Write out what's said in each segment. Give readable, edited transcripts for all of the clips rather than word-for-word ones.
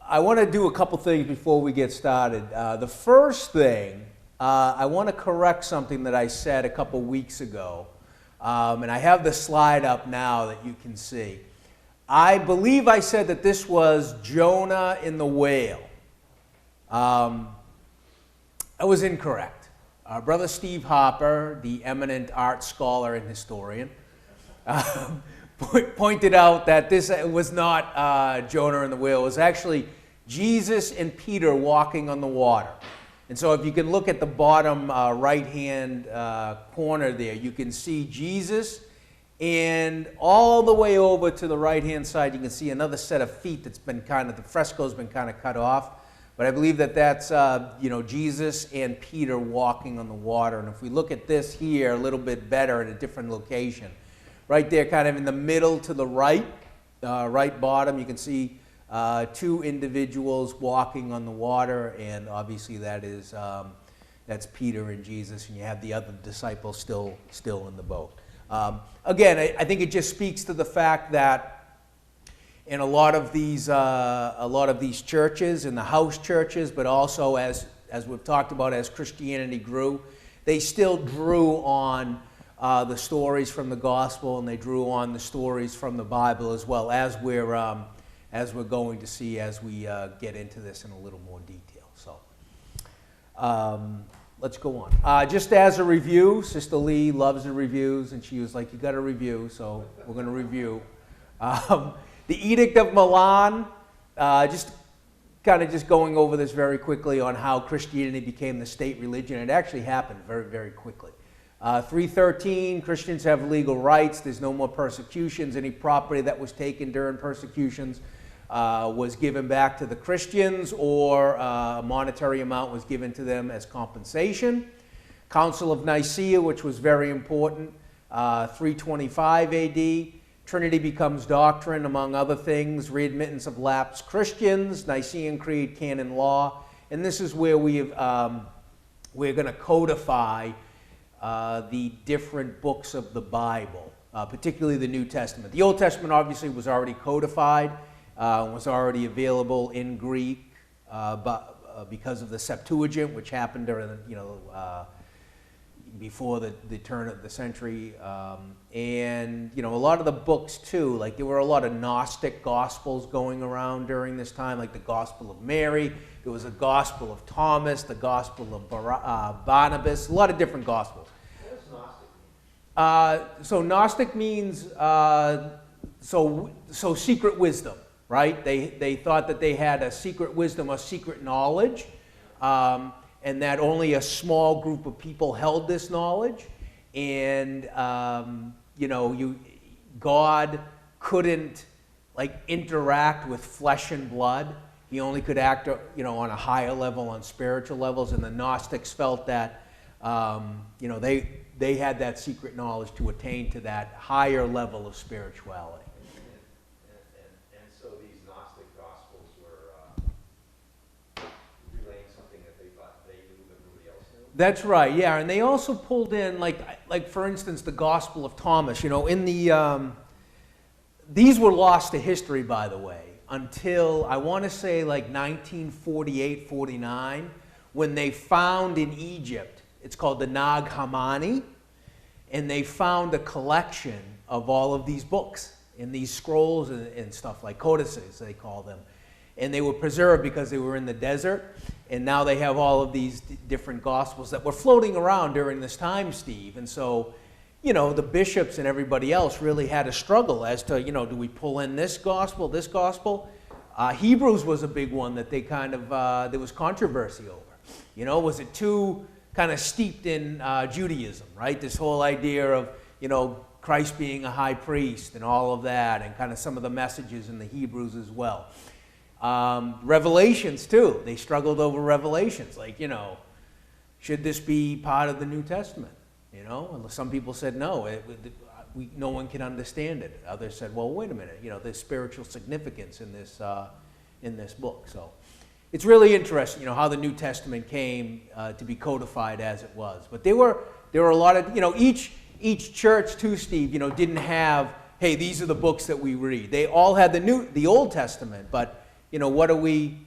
I want to do a couple things before we get started. The first thing, I want to correct something that I said a couple weeks ago. And I have the slide up now that you can see. I believe I said that this was Jonah in the whale. I was incorrect. Brother Steve Hopper, the eminent art scholar and historian, pointed out that this was not Jonah in the whale. It was actually Jesus and Peter walking on the water. And so if you can look at the bottom right-hand corner there, you can see Jesus, and all the way over to the right-hand side, you can see another set of feet that's been the fresco's been kind of cut off. But I believe that that's, Jesus and Peter walking on the water. And if we look at this here a little bit better at a different location, right there kind of in the middle to the right, right bottom, you can see two individuals walking on the water, and obviously that is that's Peter and Jesus, and you have the other disciples still in the boat. Again, I think it just speaks to the fact that in a lot of these churches, in the house churches, but also as we've talked about, as Christianity grew, they still drew on the stories from the gospel, and they drew on the stories from the Bible as well, as we're going to see as we get into this in a little more detail. So let's go on. Just as a review, Sister Lee loves the reviews, and she was like, you got to review, so we're going to review. The Edict of Milan, just going over this very quickly on how Christianity became the state religion. It actually happened very, very quickly. 313, Christians have legal rights. There's no more persecutions. Any property that was taken during persecutions was given back to the Christians, or a monetary amount was given to them as compensation. Council of Nicaea, which was very important, 325 AD. Trinity becomes doctrine, among other things. Readmittance of lapsed Christians, Nicene Creed, canon law. And this is where we're going to codify the different books of the Bible, particularly the New Testament. The Old Testament obviously was already codified, was already available in Greek, but because of the Septuagint, which happened during before the turn of the century, and a lot of the books too, like there were a lot of Gnostic gospels going around during this time, like the Gospel of Mary. There was a Gospel of Thomas, the Gospel of Barnabas, a lot of different gospels. What does Gnostic mean? So Gnostic means so secret wisdom, right? They thought that they had a secret wisdom, a secret knowledge, and that only a small group of people held this knowledge, and God couldn't interact with flesh and blood. He only could act, on a higher level, on spiritual levels, and the Gnostics felt that, they had that secret knowledge to attain to that higher level of spirituality. And so these Gnostic Gospels were relaying something that they thought they knew that nobody else knew? That's right, yeah, and they also pulled in, like for instance, the Gospel of Thomas. In the these were lost to history, by the way, until I want to say 1948, 49, when they found in Egypt, it's called the Nag Hammadi, and they found a collection of all of these books and these scrolls and stuff, like codices they call them, and they were preserved because they were in the desert, and now they have all of these different gospels that were floating around during this time, Steve. And so the bishops and everybody else really had a struggle as to, do we pull in this gospel, this gospel? Hebrews was a big one that they there was controversy over. Was it too kind of steeped in Judaism, right? This whole idea of, Christ being a high priest and all of that, and kind of some of the messages in the Hebrews as well. Revelations too, they struggled over Revelations, should this be part of the New Testament? Some people said no, no one can understand it. Others said, well, wait a minute, there's spiritual significance in this book. So it's really interesting, how the New Testament came to be codified as it was. But there were a lot of, each church too, Steve, didn't have, hey, these are the books that we read. They all had the Old Testament, but what do we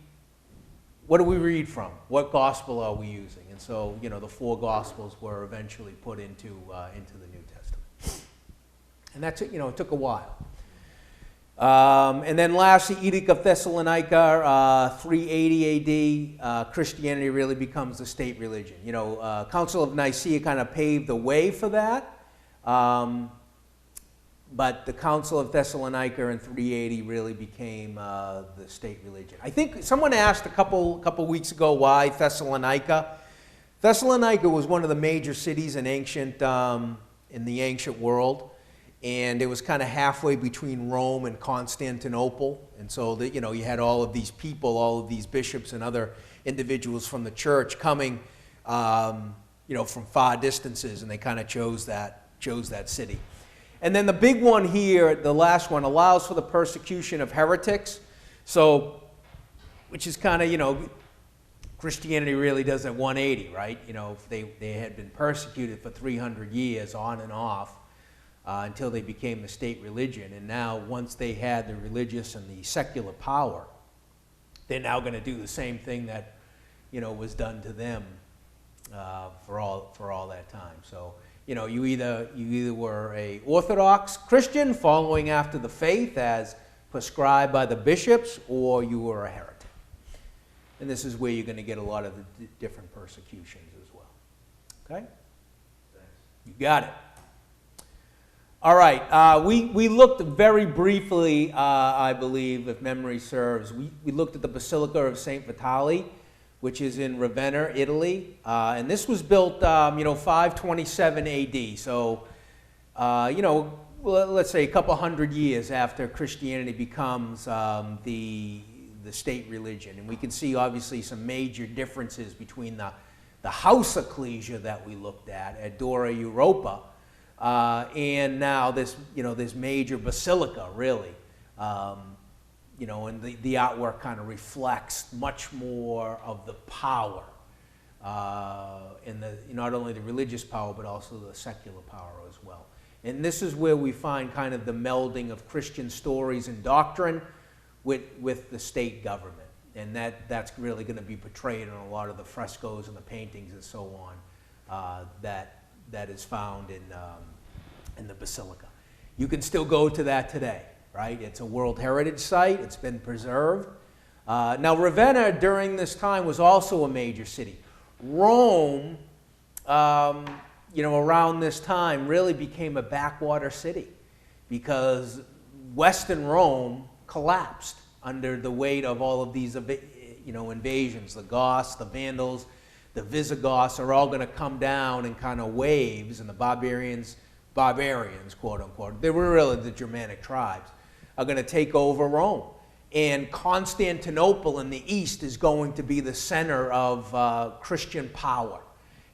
read from? What gospel are we using? And so, the four gospels were eventually put into the New Testament. And that's it, it took a while. And then lastly, Edict of Thessalonica, 380 AD, Christianity really becomes the state religion. Council of Nicaea kind of paved the way for that. But the Council of Thessalonica in 380 really became the state religion. I think someone asked a couple weeks ago why Thessalonica. Thessalonica was one of the major cities in the ancient world, and it was kind of halfway between Rome and Constantinople. And so you had all of these people, all of these bishops and other individuals from the church coming, from far distances, and they kind of chose that city. And then the big one here, the last one, allows for the persecution of heretics. So, which is kind of, Christianity really does a 180, right? They had been persecuted for 300 years on and off until they became the state religion. And now, once they had the religious and the secular power, they're now going to do the same thing that, was done to them for all that time. So, you either were a Orthodox Christian following after the faith as prescribed by the bishops, or you were a heretic. And this is where you're going to get a lot of the different persecutions as well. Okay? Thanks. You got it. All right. We looked very briefly, I believe, if memory serves. We looked at the Basilica of St. Vitali, which is in Ravenna, Italy. And this was built, 527 AD. So, let's say a couple hundred years after Christianity becomes the state religion. And we can see, obviously, some major differences between the House Ecclesia that we looked at Dura Europa, and now this major basilica, really. And the artwork kind of reflects much more of the power, in not only the religious power, but also the secular power as well. And this is where we find kind of the melding of Christian stories and doctrine with the state government. And that's really going to be portrayed in a lot of the frescoes and the paintings and so on that is found in the basilica. You can still go to that today. Right? It's a World Heritage Site. It's been preserved. Now, Ravenna during this time was also a major city. Rome, around this time really became a backwater city because Western Rome collapsed under the weight of all of these, invasions. The Goths, the Vandals, the Visigoths are all going to come down in kind of waves, and the barbarians, quote unquote, they were really the Germanic tribes, are going to take over Rome. And Constantinople in the east is going to be the center of Christian power.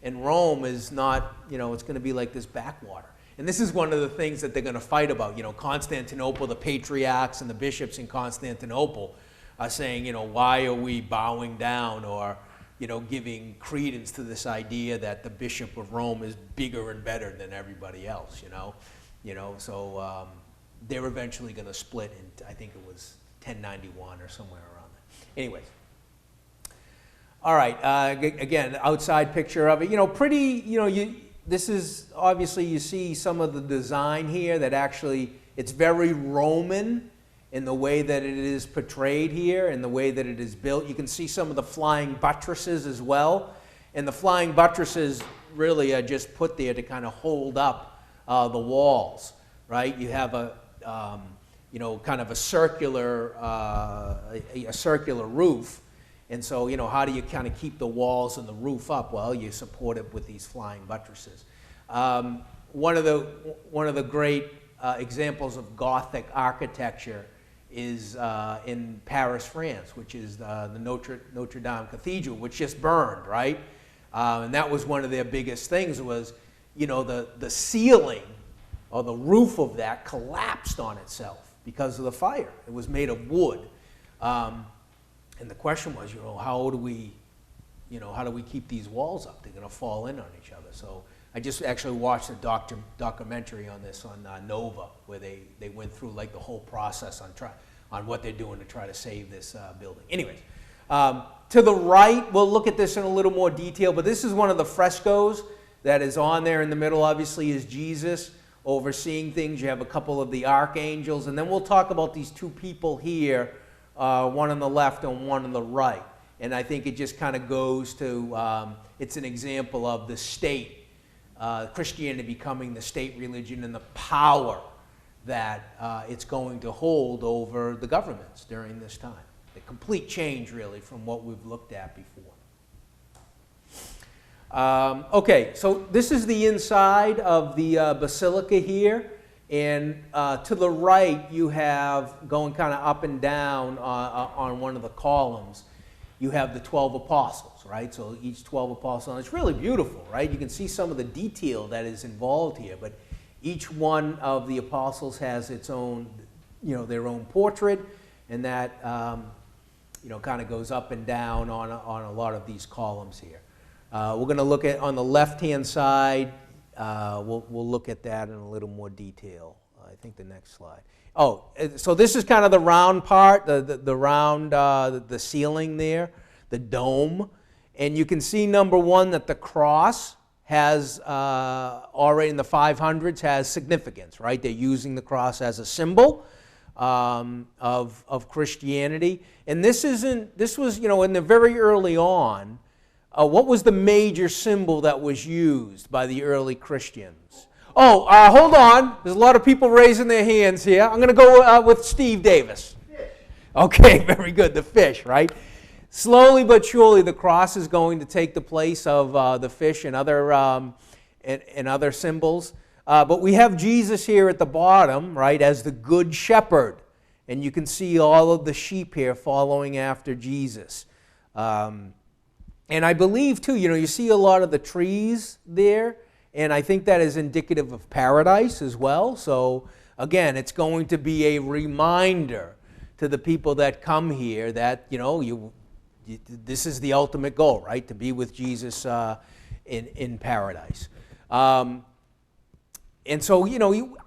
And Rome is not, it's going to be like this backwater. And this is one of the things that they're going to fight about. Constantinople, the patriarchs and the bishops in Constantinople are saying, why are we bowing down or, giving credence to this idea that the Bishop of Rome is bigger and better than everybody else, So they're eventually going to split in, I think it was 1091 or somewhere around there. Anyways. All right, again, outside picture of it. Pretty, this is, obviously you see some of the design here that actually, it's very Roman in the way that it is portrayed here and the way that it is built. You can see some of the flying buttresses as well. And the flying buttresses really are just put there to kind of hold up the walls, right? You have kind of a circular roof. And so, how do you kind of keep the walls and the roof up? Well, you support it with these flying buttresses. One of the great examples of Gothic architecture is in Paris, France, which is the Notre Dame Cathedral, which just burned, right? And that was one of their biggest things was, the ceiling or the roof of that collapsed on itself because of the fire. It was made of wood. And the question was, how do we keep these walls up? They're going to fall in on each other. So I just actually watched a documentary on this on Nova, where they went through like the whole process on what they're doing to try to save this building. Anyways, to the right, we'll look at this in a little more detail, but this is one of the frescoes that is on there in the middle. Obviously is Jesus overseeing things. You have a couple of the archangels, and then we'll talk about these two people here, one on the left and one on the right. And I think it just kind of goes to, it's an example of the state, Christianity becoming the state religion and the power that it's going to hold over the governments during this time. A complete change, really, from what we've looked at before. Okay, so this is the inside of the basilica here. And to the right, you have, going kind of up and down on one of the columns, you have the 12 apostles, right? So each 12 apostles, and it's really beautiful, right? You can see some of the detail that is involved here, but each one of the apostles has its own, their own portrait, and that, kind of goes up and down on a lot of these columns here. We're going to look at, on the left-hand side, we'll look at that in a little more detail. I think the next slide. Oh, so this is kind of the round part, the round, the ceiling there, the dome. And you can see, number one, that the cross has, already in the 500s, has significance, right? They're using the cross as a symbol of Christianity. And this was, in the very early on, what was the major symbol that was used by the early Christians? Oh, hold on. There's a lot of people raising their hands here. I'm going to go with Steve Davis. Fish. Okay, very good. The fish, right? Slowly but surely, the cross is going to take the place of the fish and other symbols. But we have Jesus here at the bottom, right, as the good shepherd. And you can see all of the sheep here following after Jesus. And I believe, too, you see a lot of the trees there, and I think that is indicative of paradise as well. So, again, it's going to be a reminder to the people that come here that, this is the ultimate goal, right, to be with Jesus in paradise. And so,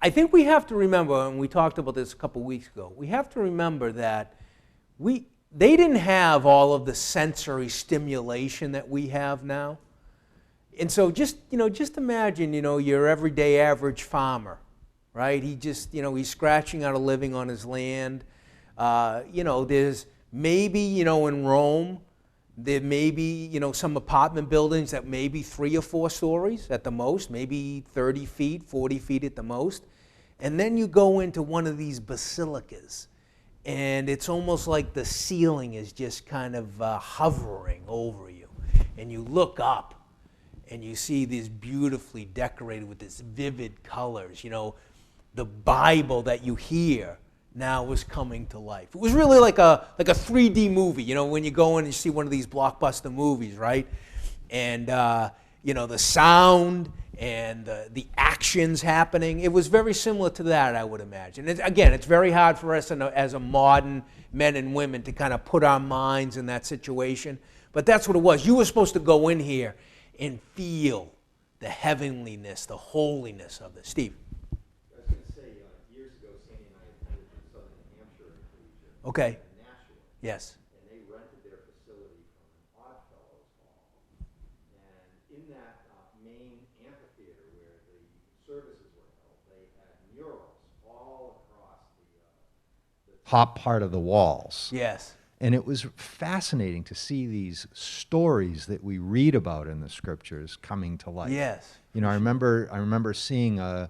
I think we have to remember, and we talked about this a couple weeks ago, we have to remember that they didn't have all of the sensory stimulation that we have now. And so just imagine, your everyday average farmer, right? He just, he's scratching out a living on his land. There's maybe, in Rome, there may be, some apartment buildings that may be 3 or 4 stories at the most, maybe 30 feet, 40 feet at the most. And then you go into one of these basilicas, and it's almost like the ceiling is just kind of hovering over you. And you look up, and you see these beautifully decorated with this vivid colors. The Bible that you hear now was coming to life. It was really like a 3D movie, when you go in and you see one of these blockbuster movies, right? And, the sound and the actions happening. It was very similar to that, I would imagine. Again, it's very hard for us as a modern men and women to kind of put our minds in that situation. But that's what it was. You were supposed to go in here and feel the heavenliness, the holiness of this. Steve? I was going to say, years ago, Sandy and I attended the Southern New Hampshire Collegiate Okay. in Nashua. Yes. And they rented their facility from an Oddfellows Hall. And in that main amphitheater where the services were held, they had murals all across the top part of the walls. Yes. And it was fascinating to see these stories that we read about in the scriptures coming to life. Yes. I remember seeing a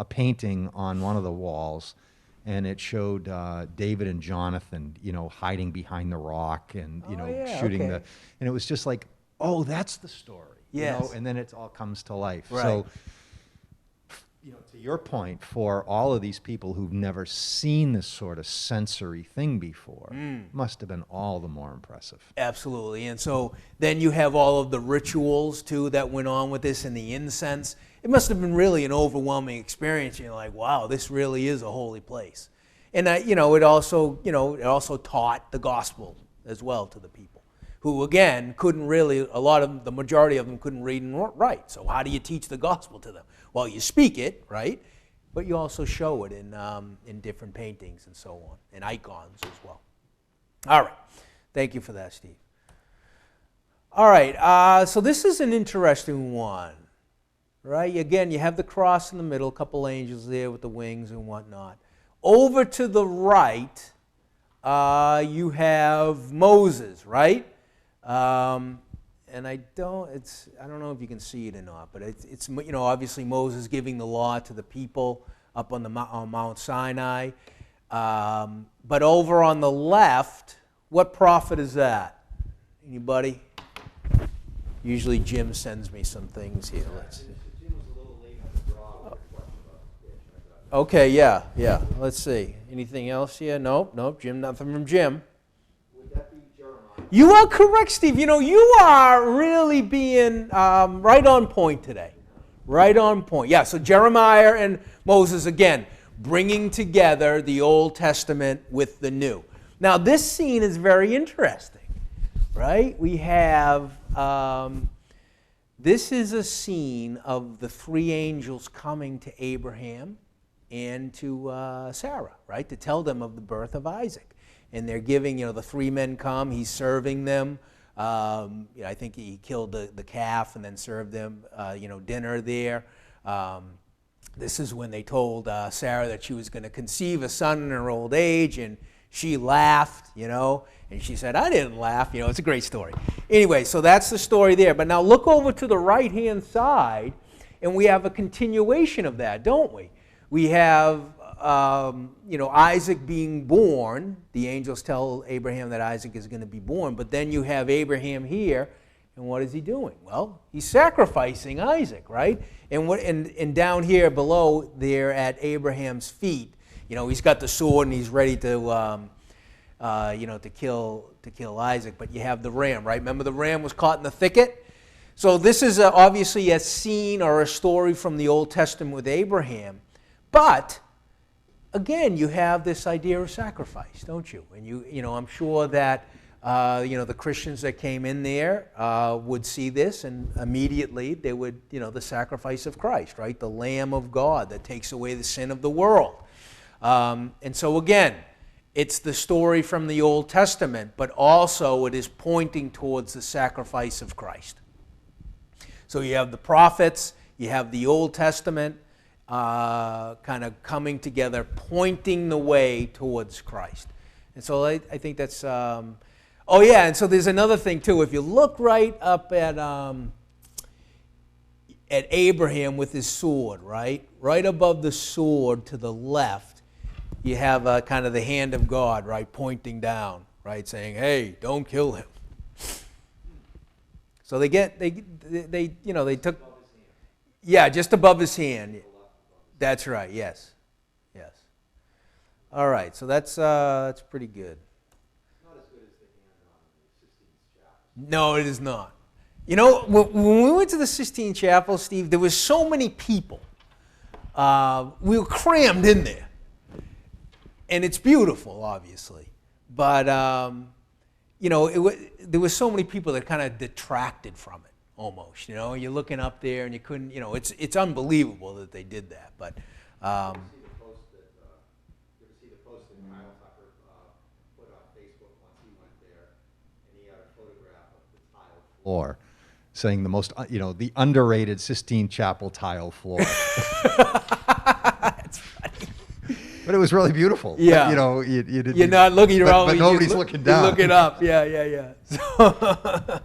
painting on one of the walls, and it showed David and Jonathan, hiding behind the rock and, shooting okay. and it was just like, oh, that's the story. Yes. And then it all comes to life. Right. So, to your point, for all of these people who've never seen this sort of sensory thing before, must have been all the more impressive. Absolutely. And so then you have all of the rituals, too, that went on with this and the incense. It must have been really an overwhelming experience. You're like, wow, this really is a holy place. And, it also taught the gospel as well to the people who, again, the majority of them couldn't read and write. So how do you teach the gospel to them? Well, you speak it, right? but you also show it in different paintings and so on, and icons as well. All right. Thank you for that, Steve. All right. So this is an interesting one, right? Again, you have the cross in the middle, a couple angels there with the wings and whatnot. Over to the right, you have Moses, right? And I don't know if you can see it or not, but it's obviously Moses giving the law to the people up on Mount Sinai. But over on the left, what prophet is that? Anybody? Usually Jim sends me some things here. Let's see. Jim was a little late on the draw with your question about the fish. I thought, Okay, yeah. Let's see. Anything else here? Nope. Jim, nothing from Jim. would that be Jeremiah? You are correct, Steve. You are really being right on point today. Right on point. Yeah, so Jeremiah and Moses, again, bringing together the Old Testament with the New. Now, this scene is very interesting, right? We have, this is a scene of the three angels coming to Abraham and to Sarah, right, to tell them of the birth of Isaac. And they're giving, the three men come, he's serving them. I think he killed the calf and then served them, dinner there. This is when they told Sarah that she was going to conceive a son in her old age, and she laughed, and she said, I didn't laugh. It's a great story. Anyway, so that's the story there. But now look over to the right-hand side, and we have a continuation of that, don't we? We have, Isaac being born. The angels tell Abraham that Isaac is going to be born. But then you have Abraham here, and what is he doing? Well, he's sacrificing Isaac, right? And down here below there at Abraham's feet, he's got the sword and he's ready to, to kill Isaac. But you have the ram, right? Remember the ram was caught in the thicket? So this is obviously a scene or a story from the Old Testament with Abraham. But again, you have this idea of sacrifice, don't you? And I'm sure that the Christians that came in there would see this, and immediately they would, the sacrifice of Christ, right? The Lamb of God that takes away the sin of the world. And so again, it's the story from the Old Testament, but also it is pointing towards the sacrifice of Christ. So you have the prophets, you have the Old Testament, kind of coming together, pointing the way towards Christ. And so I think that's, and so there's another thing too. If you look right up at Abraham with his sword, right above the sword to the left, you have kind of the hand of God, right, pointing down, right, saying, hey, don't kill him. So they took, yeah, just above his hand. That's right. Yes. All right. So that's pretty good. Not as good as the hand on the Sistine Chapel. No, it is not. When we went to the Sistine Chapel, Steve, there was so many people. We were crammed in there, and it's beautiful, obviously. But there was so many people that kind of detracted from it. Almost, you're looking up there and you couldn't, it's unbelievable that they did that. But You ever see the post that Kyle Tucker put on Facebook once he went there, and he had a photograph of the tile Floor, saying the most, the underrated Sistine Chapel tile floor. that's funny. But it was really beautiful. Yeah. You didn't, You're not looking around. but nobody's looking down. You're looking up. Yeah. So,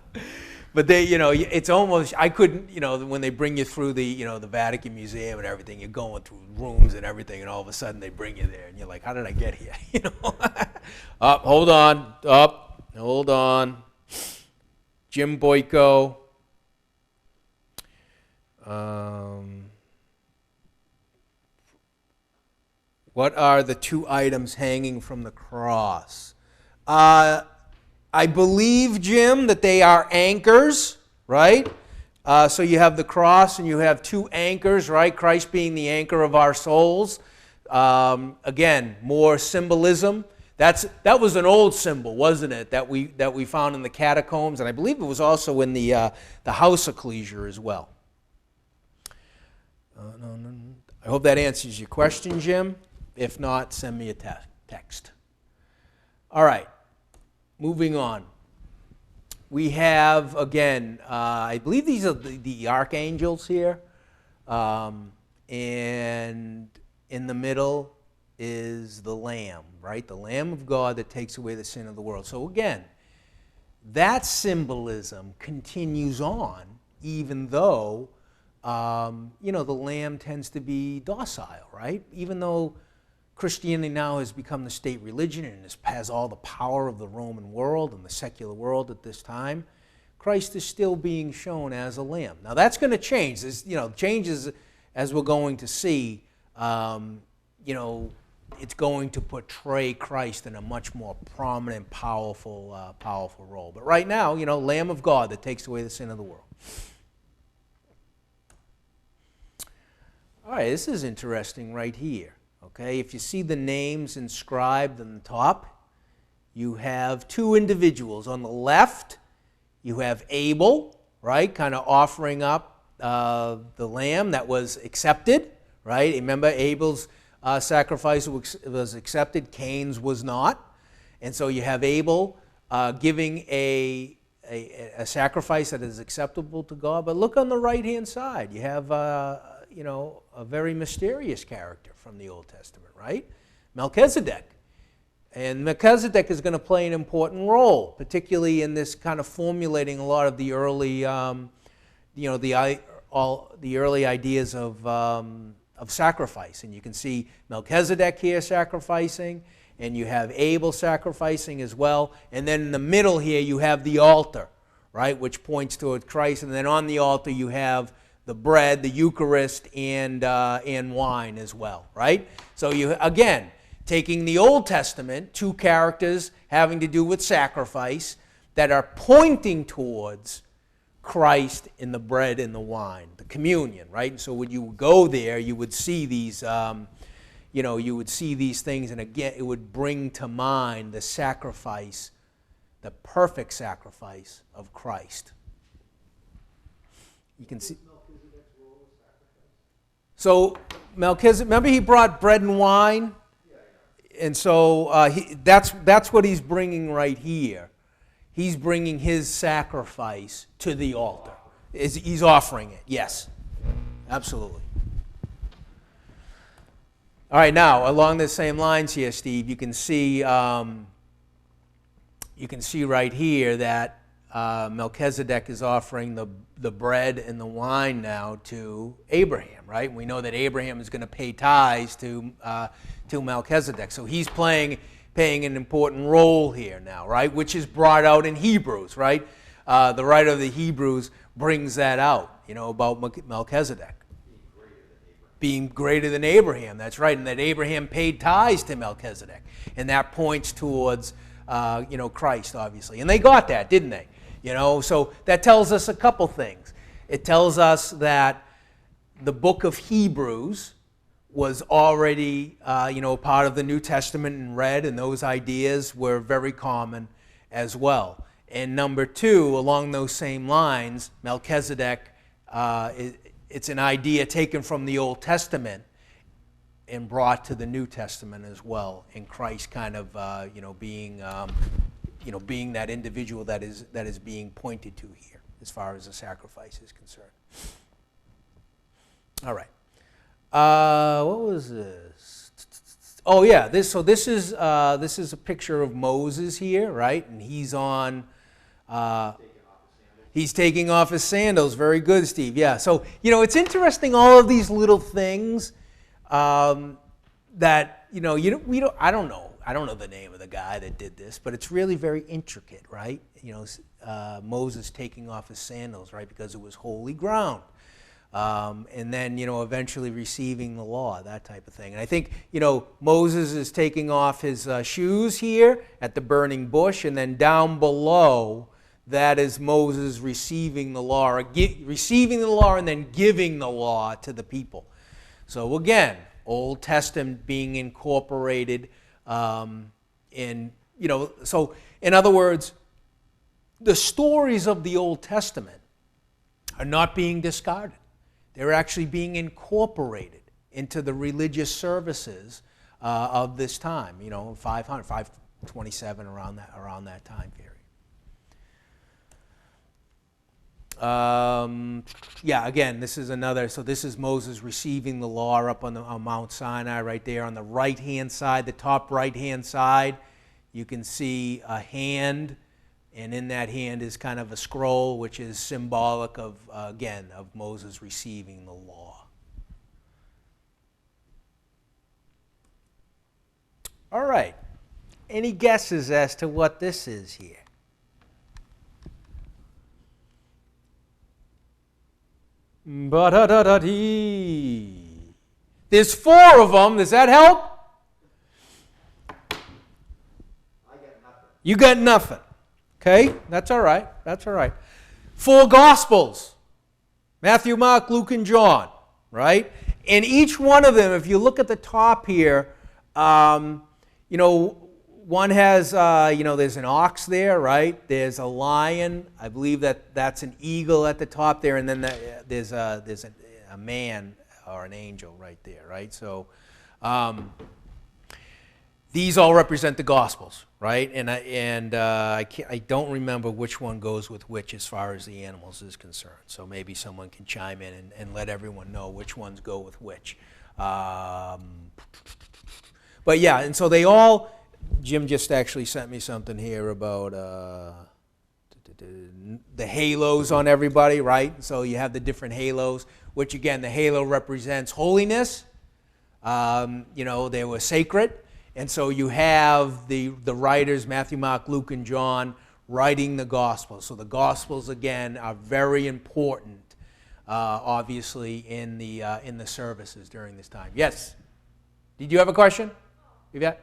but they, it's almost, I couldn't, when they bring you through the, the Vatican Museum and everything, you're going through rooms and everything, and all of a sudden they bring you there, and you're like, how did I get here? Hold on. Jim Boyko. What are the two items hanging from the cross? I believe, Jim, that they are anchors, right? So you have the cross and you have two anchors, right? Christ being the anchor of our souls. Again, more symbolism. That was an old symbol, wasn't it? That we found in the catacombs, and I believe it was also in the house ecclesia as well. I hope that answers your question, Jim. If not, send me a text. All right, moving on. We have, again, I believe these are the archangels here. And in the middle is the Lamb, right? The Lamb of God that takes away the sin of the world. So again, that symbolism continues on, even though, the Lamb tends to be docile, right? Even though Christianity now has become the state religion and has all the power of the Roman world and the secular world at this time, Christ is still being shown as a lamb. Now that's going to change. This, changes as we're going to see. It's going to portray Christ in a much more prominent, powerful role. But right now, Lamb of God that takes away the sin of the world. All right, this is interesting right here. Okay, if you see the names inscribed on the top, you have two individuals. On the left, you have Abel, right, kind of offering up the lamb that was accepted, right? Remember, Abel's sacrifice was accepted, Cain's was not. And so you have Abel giving a sacrifice that is acceptable to God. But look on the right-hand side. You have, a very mysterious character from the Old Testament, right? Melchizedek. And Melchizedek is going to play an important role, particularly in this kind of formulating a lot of the early, the early ideas of sacrifice. And you can see Melchizedek here sacrificing, and you have Abel sacrificing as well. And then in the middle here, you have the altar, right, which points toward Christ. And then on the altar, you have the bread, the Eucharist, and wine as well, right? So you, again, taking the Old Testament, two characters having to do with sacrifice that are pointing towards Christ in the bread and the wine, the communion, right? And so when you go there, you would see these, you would see these things, and again, it would bring to mind the sacrifice, the perfect sacrifice of Christ. You can see. So Melchizedek, remember he brought bread and wine? And so that's what he's bringing right here. He's bringing his sacrifice to the altar. He's offering it, yes. Absolutely. All right, now, along the same lines here, Steve, you can see right here that Melchizedek is offering the bread and the wine now to Abraham, right? We know that Abraham is going to pay tithes to Melchizedek. So he's playing an important role here now, right? Which is brought out in Hebrews, right? The writer of the Hebrews brings that out, about Melchizedek. Being greater than Abraham, that's right. And that Abraham paid tithes to Melchizedek. And that points towards, Christ, obviously. And they got that, didn't they? So that tells us a couple things. It tells us that the book of Hebrews was already, part of the New Testament and read, and those ideas were very common as well. And number two, along those same lines, Melchizedek, it's an idea taken from the Old Testament and brought to the New Testament as well. And Christ kind of, being that individual that is being pointed to here, as far as the sacrifice is concerned. All right. What was this? Oh yeah, this is a picture of Moses here, right? And he's on. He's taking off his sandals. Very good, Steve. Yeah. So it's interesting, all of these little things that we don't. I don't know. I don't know the name of the guy that did this, but it's really very intricate, right? Moses taking off his sandals, right, because it was holy ground. And then, eventually receiving the law, that type of thing. And I think, Moses is taking off his shoes here at the burning bush, and then down below, that is Moses receiving the law, and then giving the law to the people. So again, Old Testament being incorporated so in other words, the stories of the Old Testament are not being discarded. They're actually being incorporated into the religious services of this time, 527, around that time period. Again, this is another, so this is Moses receiving the law up on Mount Sinai right there on the right-hand side, the top right-hand side. You can see a hand, and in that hand is kind of a scroll, which is symbolic of, again, of Moses receiving the law. All right. Any guesses as to what this is here? Ba-da-da-da-dee. There's 4 of them. Does that help? I get nothing. You got nothing. Okay? That's all right. That's all right. 4 Gospels. Matthew, Mark, Luke, and John. Right? And each one of them, if you look at the top here, one has, there's an ox there, right? There's a lion. I believe that's an eagle at the top there, and then there's a man or an angel right there, right? So these all represent the Gospels, right? And I don't remember which one goes with which as far as the animals is concerned. So maybe someone can chime in and let everyone know which ones go with which. But yeah, and so they all. Jim just actually sent me something here about the halos on everybody, right? So you have the different halos, which again, the halo represents holiness. They were sacred. And so you have the writers, Matthew, Mark, Luke, and John, writing the Gospels. So the Gospels, again, are very important, obviously, in the services during this time. Yes? Did you have a question? You got?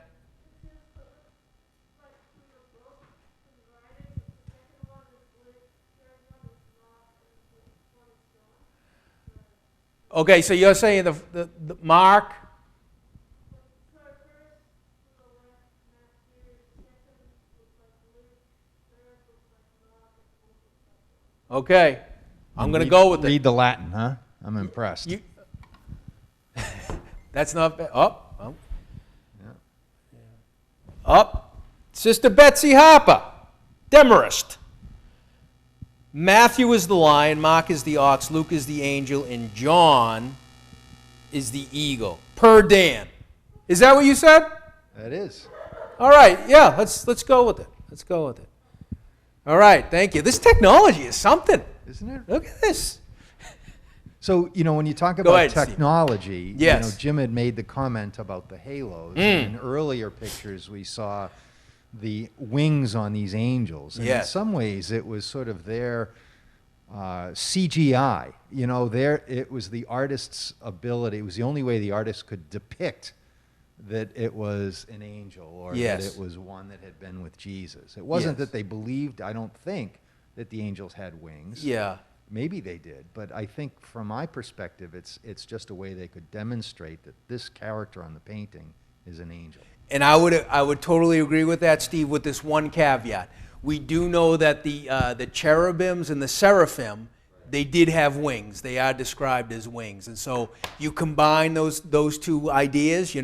Okay, so you're saying the Mark. Okay, I'm going to go with it. Read the Latin, huh? I'm impressed. That's not bad. Up. Sister Betsy Harper, Demarest. Matthew is the lion, Mark is the ox, Luke is the angel, and John is the eagle. Per Dan. Is that what you said? That is. All right, yeah, let's go with it. Let's go with it. All right, thank you. This technology is something. Isn't it? Look at this. So, when you talk Go about ahead, Steve. technology, Yes. Jim had made the comment about the halos. In earlier pictures, we saw the wings on these angels. And Yes. in some ways, it was sort of their CGI. It was the artist's ability. It was the only way the artist could depict that it was an angel or Yes. that it was one that had been with Jesus. It wasn't Yes. that they believed, I don't think, that the angels had wings. Yeah. Maybe they did, but I think from my perspective, it's just a way they could demonstrate that this character on the painting is an angel. And I would totally agree with that, Steve, with this one caveat. We do know that the cherubims and the seraphim, they did have wings. They are described as wings. And so you combine those 2 ideas,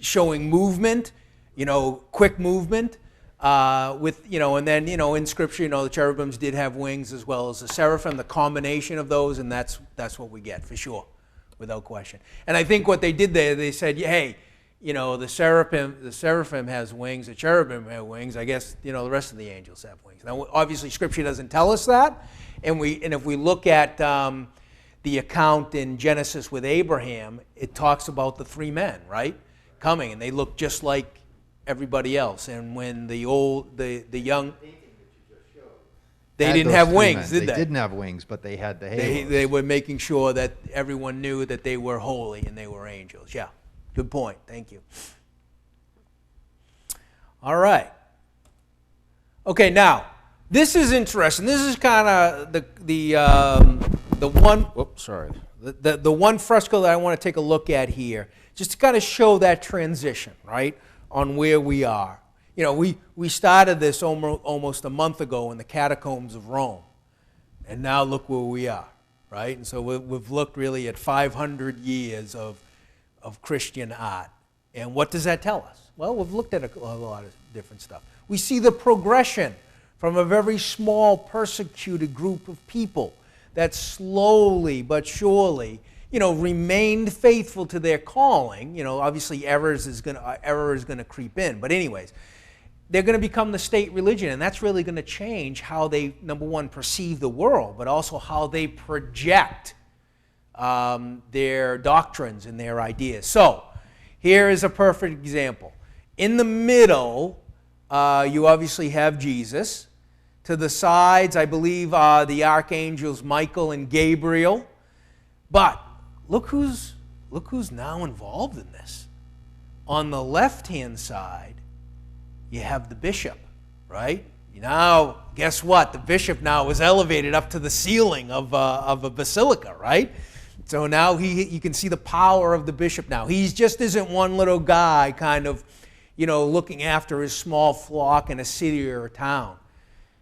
showing movement, quick movement, with, and then, in Scripture, the cherubims did have wings as well as the seraphim, the combination of those, and that's what we get, for sure, without question. And I think what they did there, they said, hey, the seraphim has wings, the cherubim have wings. I guess, the rest of the angels have wings. Now, obviously, Scripture doesn't tell us that. And if we look at the account in Genesis with Abraham, it talks about the 3 men, right, coming, and they look just like everybody else. And when the young, they Had didn't those have 3 wings, men. did they? They didn't have wings, but they had the halos. They were making sure that everyone knew that they were holy and they were angels. Yeah. Good point. Thank you. All right. Okay, now this is interesting. This is kind of the one. Whoops, sorry. The one fresco that I want to take a look at here, just to kind of show that transition, right, on where we are. We started this almost a month ago in the catacombs of Rome, and now look where we are, right? And so we've looked really at 500 years of of Christian art. And what does that tell us? Well, we've looked at a lot of different stuff. We see the progression from a very small persecuted group of people that slowly but surely, remained faithful to their calling. Obviously error is going to creep in. But anyways, they're going to become the state religion, and that's really going to change how they, number one, perceive the world, but also how they project their doctrines and their ideas. So, here is a perfect example. In the middle, you obviously have Jesus. To the sides, I believe, are the archangels Michael and Gabriel. But look who's now involved in this. On the left-hand side, you have the bishop, right? Now, guess what? The bishop now is elevated up to the ceiling of a basilica, right? So now you can see the power of the bishop now. He just isn't one little guy kind of, looking after his small flock in a city or a town.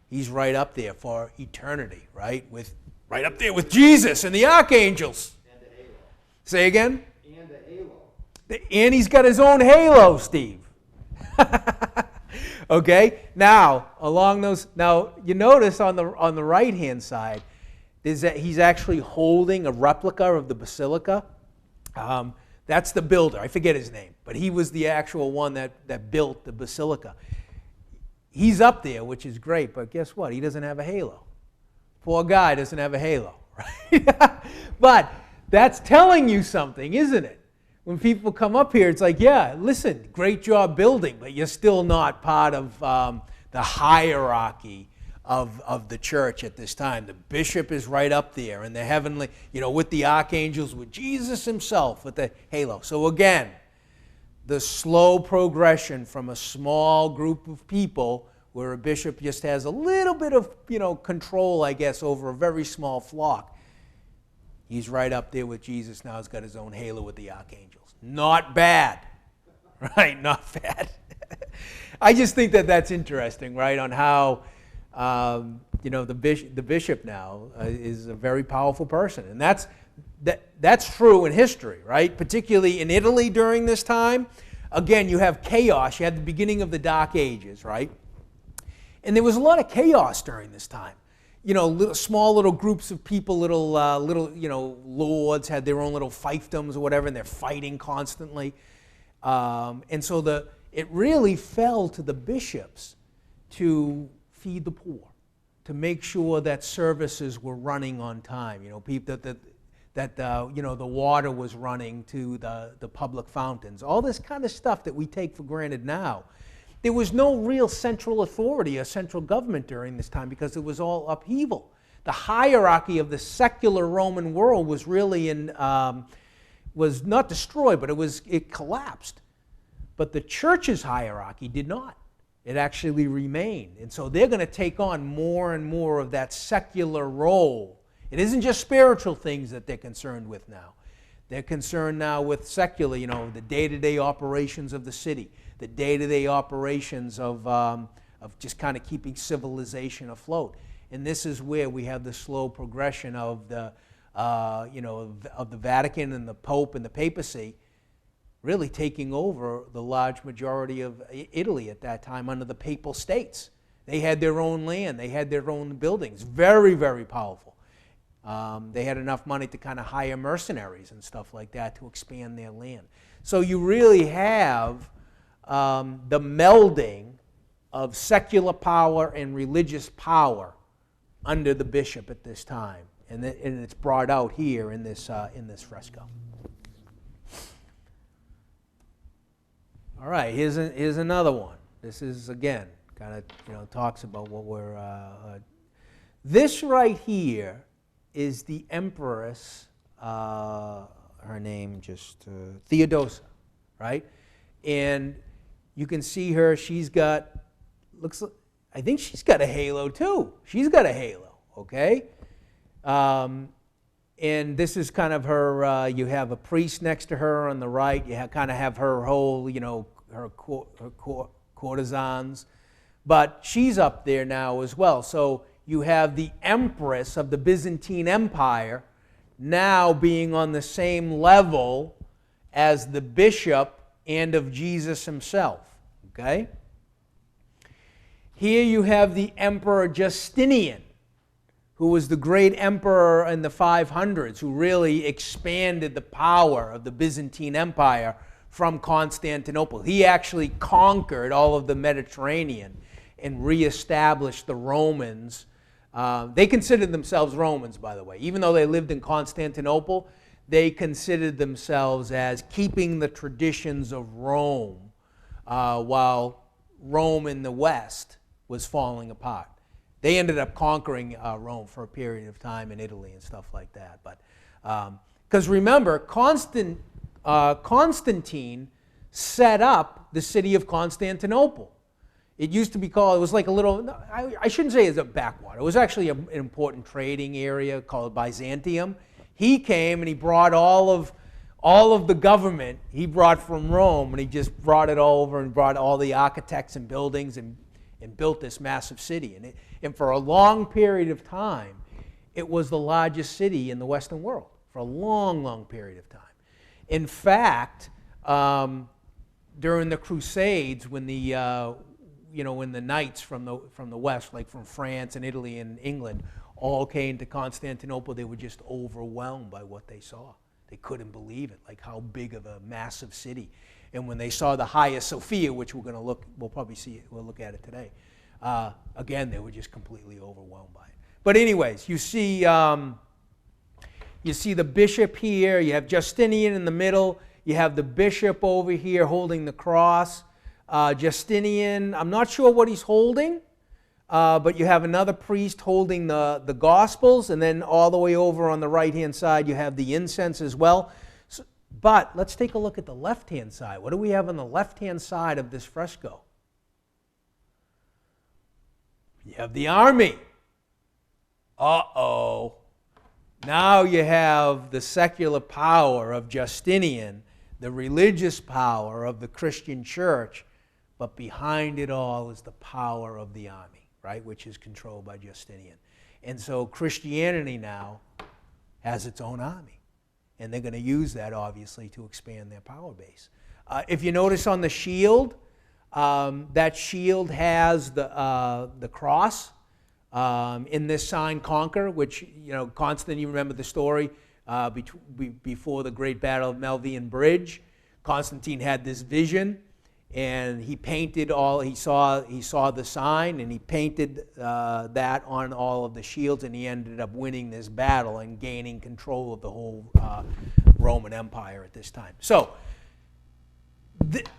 He's right up there for eternity, right? Right up there with Jesus and the archangels. And a halo. Say again? And a halo. And he's got his own halo, Steve. Okay? Now, you notice on the right-hand side is that he's actually holding a replica of the basilica. That's the builder. I forget his name, but he was the actual one that built the basilica. He's up there, which is great, but guess what? He doesn't have a halo. Poor guy doesn't have a halo, right? But that's telling you something, isn't it? When people come up here, it's like, yeah, listen, great job building, but you're still not part of the hierarchy of the church at this time. The bishop is right up there, and the heavenly, with the archangels, with Jesus himself, with the halo. So again, the slow progression from a small group of people where a bishop just has a little bit of, control, I guess, over a very small flock. He's right up there with Jesus now. He's got his own halo with the archangels. Not bad, right? Not bad. I just think that's interesting, right, on how, the bishop now is a very powerful person. And that's true in history, right? Particularly in Italy during this time. Again, you have chaos. You had the beginning of the Dark Ages, right? And there was a lot of chaos during this time. Small little groups of people, little lords had their own little fiefdoms or whatever, and they're fighting constantly. And so it really fell to the bishops to feed the poor, to make sure that services were running on time. People that the water was running to the public fountains. All this kind of stuff that we take for granted now. There was no real central authority or central government during this time because it was all upheaval. The hierarchy of the secular Roman world was really was not destroyed, but it collapsed. But the church's hierarchy did not. It actually remained. And so they're going to take on more and more of that secular role. It isn't just spiritual things that they're concerned with now. They're concerned now with secular, the day-to-day operations of the city, the day-to-day operations of just kind of keeping civilization afloat. And this is where we have the slow progression of the Vatican and the Pope and the papacy really taking over the large majority of Italy at that time under the Papal States. They had their own land. They had their own buildings. Very, very powerful. They had enough money to kind of hire mercenaries and stuff like that to expand their land. So you really have the melding of secular power and religious power under the bishop at this time. And it's brought out here in this fresco. All right, here's another one. This is, again, kind of talks about what we're... this right here is the empress, her name just, Theodosia, right? And you can see her, she's got, I think she's got a halo too. She's got a halo, okay? And this is kind of her, you have a priest next to her on the right. You kind of have her whole, her courtesans. But she's up there now as well. So you have the empress of the Byzantine Empire now being on the same level as the bishop and of Jesus himself. Okay? Here you have the Emperor Justinian, who was the great emperor in the 500s, who really expanded the power of the Byzantine Empire from Constantinople. He actually conquered all of the Mediterranean and reestablished the Romans. They considered themselves Romans, by the way. Even though they lived in Constantinople, they considered themselves as keeping the traditions of Rome, while Rome in the West was falling apart. They ended up conquering Rome for a period of time in Italy and stuff like that. But because remember, Constantine set up the city of Constantinople. It used to be called, it was like a little, I shouldn't say it's a backwater. It was actually an important trading area called Byzantium. He came and he brought all of the government he brought from Rome, and he just brought it all over and brought all the architects and buildings and built this massive city. And for a long period of time, it was the largest city in the Western world for a long, long period of time. In fact, during the Crusades, when when the knights from the West, like from France and Italy and England, all came to Constantinople, they were just overwhelmed by what they saw. They couldn't believe it, like how big of a massive city. And when they saw the Hagia Sophia, which we'll look at it today. Again, they were just completely overwhelmed by it. But anyways, you see the bishop here. You have Justinian in the middle. You have the bishop over here holding the cross. Justinian, I'm not sure what he's holding, but you have another priest holding the Gospels, and then all the way over on the right-hand side, you have the incense as well. But let's take a look at the left-hand side. What do we have on the left-hand side of this fresco? You have the army. Uh-oh. Now you have the secular power of Justinian, the religious power of the Christian church, but behind it all is the power of the army, right, which is controlled by Justinian. And so Christianity now has its own army. And they're going to use that, obviously, to expand their power base. If you notice on the shield, that shield has the cross in this sign, Conquer, which, Constantine, you remember the story, before the great battle of Milvian Bridge. Constantine had this vision, and he painted he saw the sign, and he painted that on all of the shields, and he ended up winning this battle and gaining control of the whole Roman Empire at this time. So,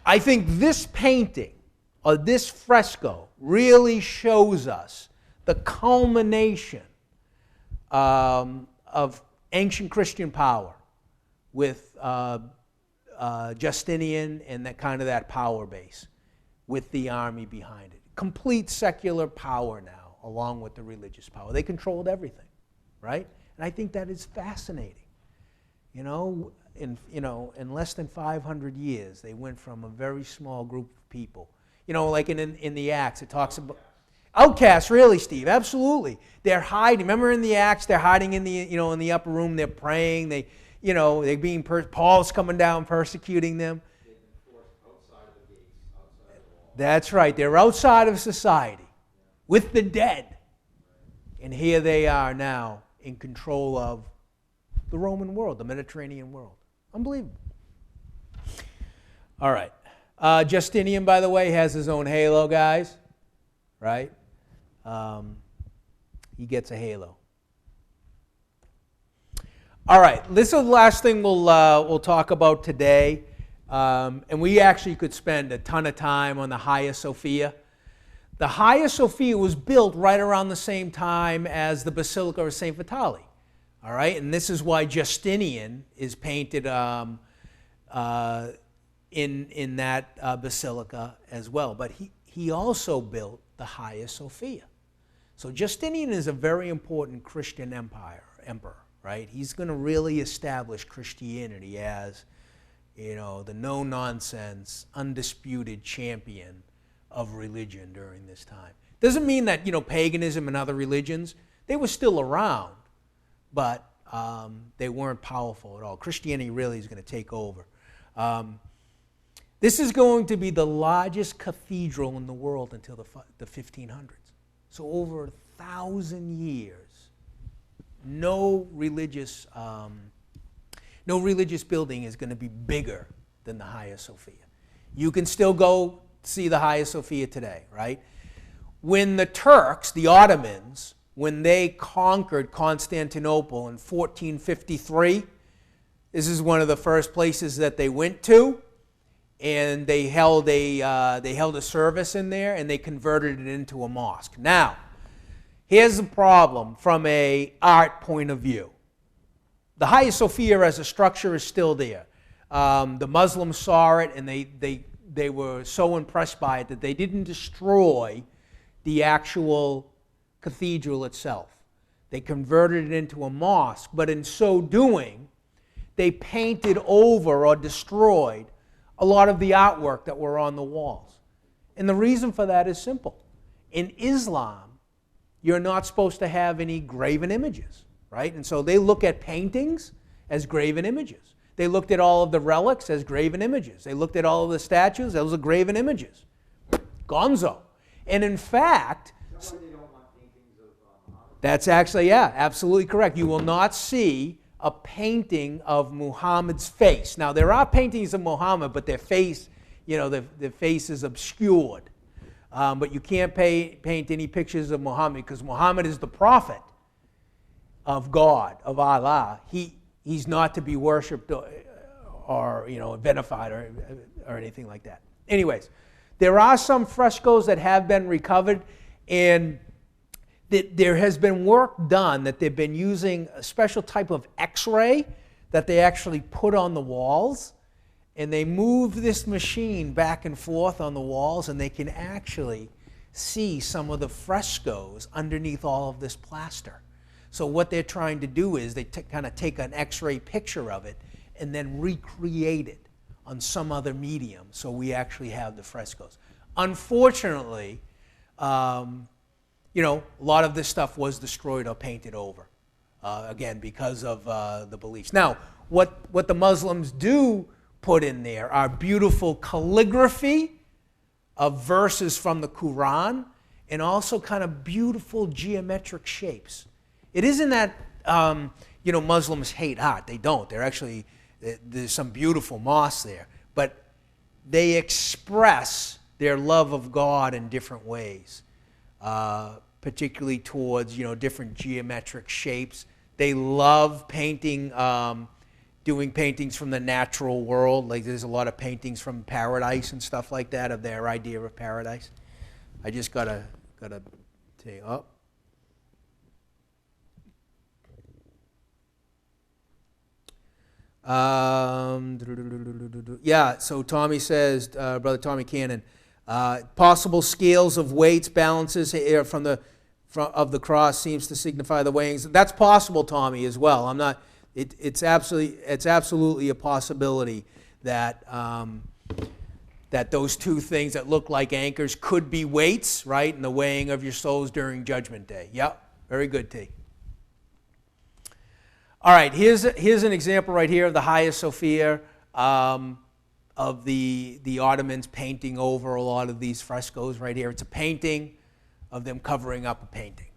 I think this painting, or this fresco, really shows us the culmination of ancient Christian power with Justinian and that power base with the army behind it. Complete secular power now, along with the religious power. They controlled everything, right? And I think that is fascinating. In less than 500 years, they went from a very small group of people. Like in the Acts, it talks about outcasts, really, Steve. Absolutely, they're hiding. Remember in the Acts, they're hiding in the upper room. They're praying. They're being Paul's coming down, persecuting them. They've been forced outside of the gates, outside of the wall. That's right. They're outside of society, with the dead, and here they are now in control of the Roman world, the Mediterranean world. Unbelievable. All right. Justinian, by the way, has his own halo, guys. Right? He gets a halo. All right. This is the last thing we'll talk about today. And we actually could spend a ton of time on the Hagia Sophia. The Hagia Sophia was built right around the same time as the Basilica of St. Vitali. All right, and this is why Justinian is painted in that basilica as well. But he also built the Hagia Sophia. So Justinian is a very important Christian emperor, right? He's going to really establish Christianity as, the no-nonsense, undisputed champion of religion during this time. Doesn't mean that, paganism and other religions, they were still around, but they weren't powerful at all. Christianity really is going to take over. This is going to be the largest cathedral in the world until the 1500s. So over 1,000 years, no religious building is going to be bigger than the Hagia Sophia. You can still go see the Hagia Sophia today, right? When the Turks, the Ottomans, when they conquered Constantinople in 1453, this is one of the first places that they went to, and they held a service in there, and they converted it into a mosque. Now, here's the problem from an art point of view. The Hagia Sophia as a structure is still there. The Muslims saw it, and they were so impressed by it that they didn't destroy the actual cathedral itself. They converted it into a mosque, but in so doing, they painted over or destroyed a lot of the artwork that were on the walls. And the reason for that is simple. In Islam, you're not supposed to have any graven images, right? And so they look at paintings as graven images. They looked at all of the relics as graven images. They looked at all of the statues, those are graven images. Gonzo. And in fact, Is that why they don't want paintings of Muhammad? that's actually, yeah, absolutely correct. You will not see a painting of Muhammad's face. Now, there are paintings of Muhammad, but their face, their face is obscured. But you can't paint any pictures of Muhammad because Muhammad is the prophet of God, of Allah. He's not to be worshipped or vilified or anything like that. Anyways, there are some frescoes that have been recovered, and there has been work done that they've been using a special type of X-ray that they actually put on the walls, and they move this machine back and forth on the walls, and they can actually see some of the frescoes underneath all of this plaster. So what they're trying to do is they kind of take an X-ray picture of it and then recreate it on some other medium, so we actually have the frescoes. Unfortunately, a lot of this stuff was destroyed or painted over, again, because of the beliefs. Now, what the Muslims do put in there are beautiful calligraphy of verses from the Quran, and also kind of beautiful geometric shapes. It isn't that, Muslims hate art. They don't. They're actually, there's some beautiful mosques there. But they express their love of God in different ways, particularly towards, different geometric shapes. They love painting, doing paintings from the natural world. Like there's a lot of paintings from paradise and stuff like that, of their idea of paradise. I just gotta say, yeah, so Tommy says, Brother Tommy Cannon, possible scales of weights, balances from the cross seems to signify the weighings. That's possible, Tommy, as well. I'm not. It's absolutely a possibility that that those two things that look like anchors could be weights, right? And the weighing of your souls during Judgment Day. Yep, very good, T. All right, here's an example right here of the Hagia Sophia, of the Ottomans painting over a lot of these frescoes right here. It's a painting of them covering up a painting,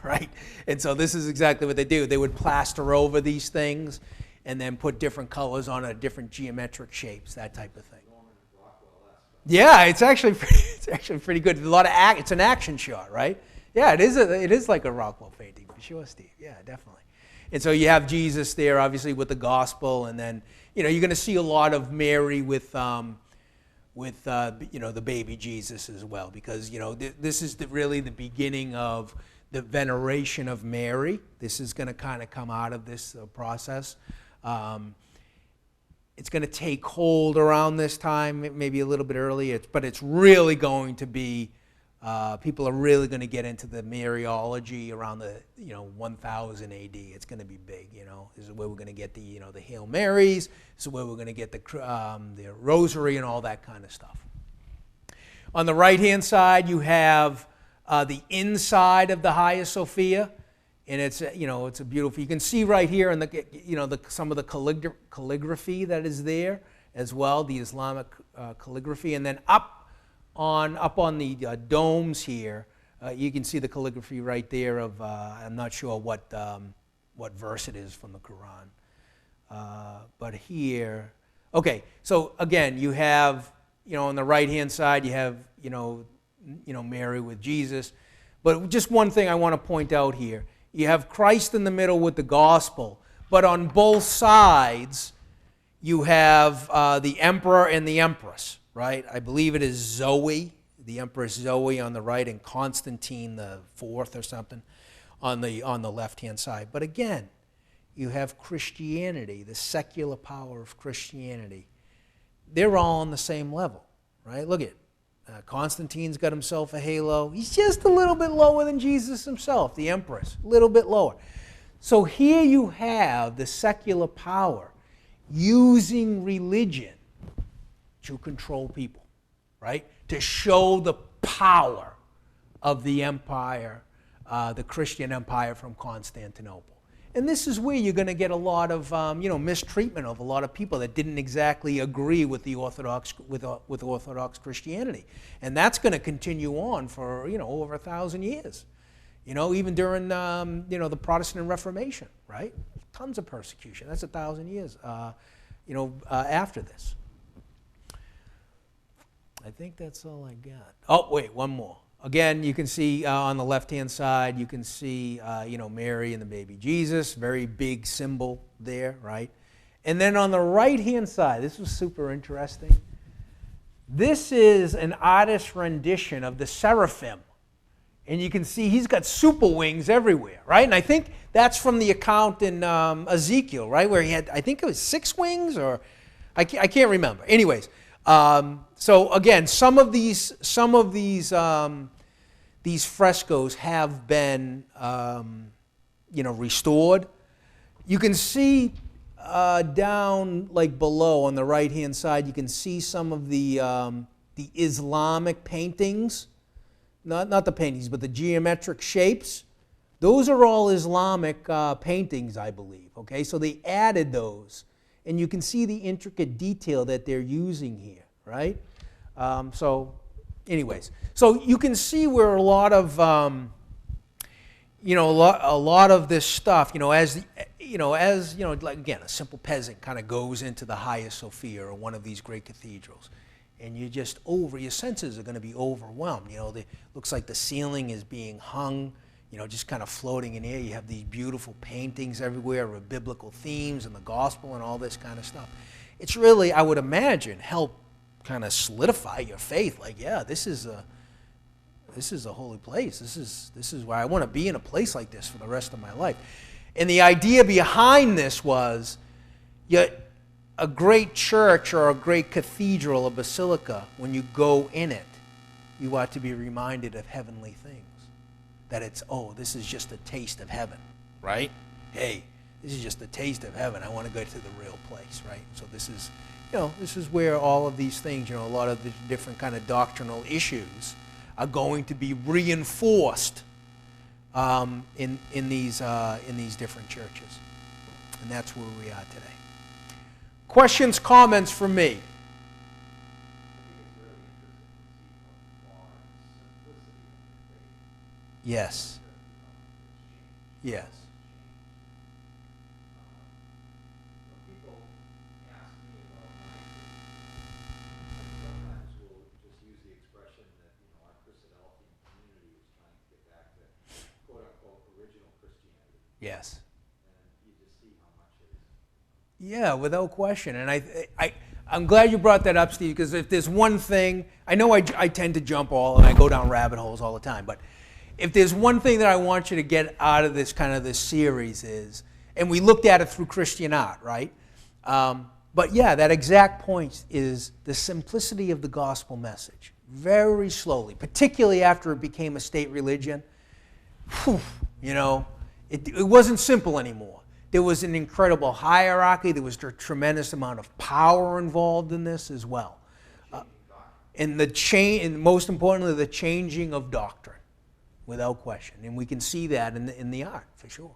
right? And so this is exactly what they do. They would plaster over these things and then put different colors on it, different geometric shapes, that type of thing. Yeah, it's actually pretty good. A lot of it's an action shot, right? Yeah, it is like a Rockwell painting for sure, Steve. Yeah, definitely. And so you have Jesus there, obviously, with the gospel, and then you're going to see a lot of Mary with the baby Jesus as well, because this is really the beginning of the veneration of Mary. This is going to kind of come out of this process. It's going to take hold around this time, maybe a little bit earlier, but it's really going to be. People are really going to get into the Mariology around the 1000 AD. It's going to be big. This is where we're going to get the the Hail Marys. This is where we're going to get the Rosary and all that kind of stuff. On the right hand side, you have the inside of the Hagia Sophia, and it's it's a beautiful. You can see right here in some of the calligraphy that is there, as well, the Islamic calligraphy. And then up on the domes here, you can see the calligraphy right there of, I'm not sure what verse it is from the Quran. But here, okay, so again, you have, on the right-hand side, you have, Mary with Jesus. But just one thing I want to point out here. You have Christ in the middle with the gospel, but on both sides, you have the emperor and the empress, right? I believe it is Zoe, the Empress Zoe on the right, and Constantine the Fourth or something on the left-hand side. But again, you have Christianity, the secular power of Christianity. They're all on the same level, right? Look at Constantine's got himself a halo. He's just a little bit lower than Jesus himself, the Empress, a little bit lower. So here you have the secular power using religion to control people, right? To show the power of the empire, the Christian empire from Constantinople. And this is where you're going to get a lot of, mistreatment of a lot of people that didn't exactly agree with the Orthodox, with Orthodox Christianity. And that's going to continue on for, over 1,000 years. Even during, the Protestant Reformation, right? Tons of persecution. That's 1,000 years, after this. I think that's all I got. Oh, wait, one more. Again, you can see on the left-hand side, you can see, Mary and the baby Jesus, very big symbol there, right? And then on the right-hand side, this was super interesting. This is an artist's rendition of the seraphim. And you can see he's got super wings everywhere, right? And I think that's from the account in Ezekiel, right? Where he had, I think it was 6 wings, or I can't remember. Anyways, so again, some of these frescoes have been, restored. You can see down like below on the right-hand side, you can see some of the Islamic paintings. Not the paintings, but the geometric shapes. Those are all Islamic paintings, I believe. Okay, so they added those. And you can see the intricate detail that they're using here, right? Anyways, so you can see where a lot of, a lot of this stuff, like again, a simple peasant kind of goes into the Hagia Sophia or one of these great cathedrals, and your senses are going to be overwhelmed. It looks like the ceiling is being hung, just kind of floating in air. You have these beautiful paintings everywhere with biblical themes and the gospel and all this kind of stuff. It's really, I would imagine, help kind of solidify your faith. Like, yeah, this is a holy place. This is where I want to be, in a place like this for the rest of my life. And the idea behind this was, a great church or a great cathedral, a basilica, when you go in it, you ought to be reminded of heavenly things. That it's, this is just a taste of heaven, right? Hey, this is just a taste of heaven. I want to go to the real place, right? So this is, this is where all of these things, a lot of the different kind of doctrinal issues are going to be reinforced in these different churches. And that's where we are today. Questions, comments from me? I think it's really interesting to see how far simplicity of the faith Yes. Yes. When people ask me about my faith, sometimes we'll just use the expression that, our Christadelphian community was trying to get back to quote-unquote original Christianity. Yes. And you just see how much it is. Yeah, without question. And I'm glad you brought that up, Steve, because if there's one thing, I know I tend to jump and I go down rabbit holes all the time, but if there's one thing that I want you to get out of this series is, and we looked at it through Christian art, right? But yeah, that exact point is the simplicity of the gospel message. Very slowly, particularly after it became a state religion, it wasn't simple anymore. There was an incredible hierarchy. There was a tremendous amount of power involved in this as well. And most importantly, the changing of doctrine, without question. And we can see that in the art, for sure.